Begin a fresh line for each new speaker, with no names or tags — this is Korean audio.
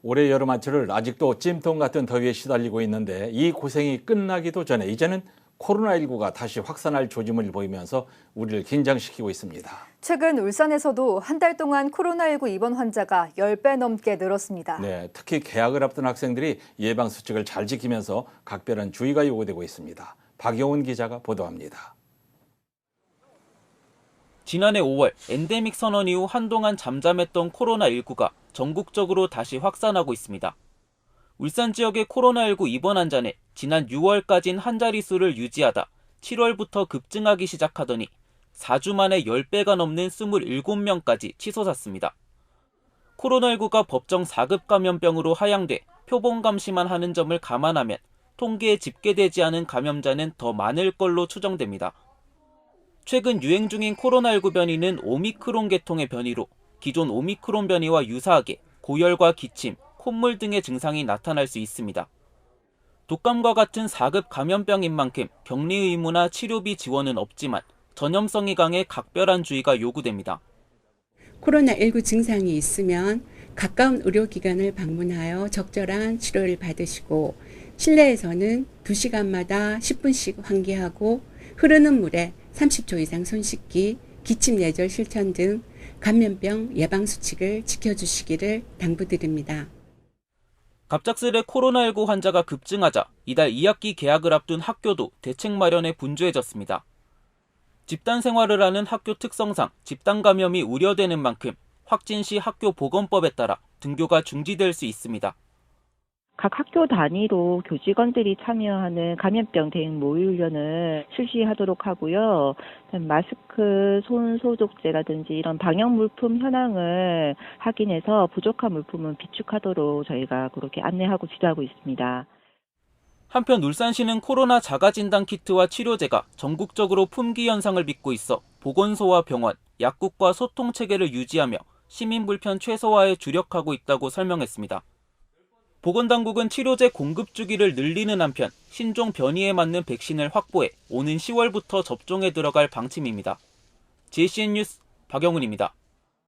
올해 여름 한철을 아직도 찜통 같은 더위에 시달리고 있는데 이 고생이 끝나기도 전에 이제는 코로나19가 다시 확산할 조짐을 보이면서 우리를 긴장시키고 있습니다.
최근 울산에서도 한 달 동안 코로나19 입원 환자가 10배 넘게 늘었습니다.
네, 특히 개학을 앞둔 학생들이 예방수칙을 잘 지키면서 각별한 주의가 요구되고 있습니다. 박영훈 기자가 보도합니다.
지난해 5월 엔데믹 선언 이후 한동안 잠잠했던 코로나19가 전국적으로 다시 확산하고 있습니다. 울산 지역의 코로나19 입원 환자는 지난 6월까지는 한 자릿수를 유지하다 7월부터 급증하기 시작하더니 4주 만에 10배가 넘는 27명까지 치솟았습니다. 코로나19가 법정 4급 감염병으로 하향돼 표본 감시만 하는 점을 감안하면 통계에 집계되지 않은 감염자는 더 많을 걸로 추정됩니다. 최근 유행 중인 코로나19 변이는 오미크론 계통의 변이로 기존 오미크론 변이와 유사하게 고열과 기침, 콧물 등의 증상이 나타날 수 있습니다. 독감과 같은 4급 감염병인 만큼 격리 의무나 치료비 지원은 없지만 전염성이 강해 각별한 주의가 요구됩니다.
코로나19 증상이 있으면 가까운 의료기관을 방문하여 적절한 치료를 받으시고 실내에서는 2시간마다 10분씩 환기하고 흐르는 물에 30초 이상 손 씻기, 기침 예절 실천 등 감염병 예방 수칙을 지켜주시기를 당부드립니다.
갑작스레 코로나19 환자가 급증하자 이달 2학기 개학을 앞둔 학교도 대책 마련에 분주해졌습니다. 집단 생활을 하는 학교 특성상 집단 감염이 우려되는 만큼 확진 시 학교 보건법에 따라 등교가 중지될 수 있습니다.
각 학교 단위로 교직원들이 참여하는 감염병 대응 모의 훈련을 실시하도록 하고요. 마스크, 손 소독제라든지 이런 방역 물품 현황을 확인해서 부족한 물품은 비축하도록 저희가 그렇게 안내하고 지도하고 있습니다.
한편 울산시는 코로나 자가진단 키트와 치료제가 전국적으로 품귀 현상을 빚고 있어 보건소와 병원, 약국과 소통 체계를 유지하며 시민 불편 최소화에 주력하고 있다고 설명했습니다. 보건당국은 치료제 공급 주기를 늘리는 한편 신종 변이에 맞는 백신을 확보해 오는 10월부터 접종에 들어갈 방침입니다. JCN 뉴스 박영훈입니다.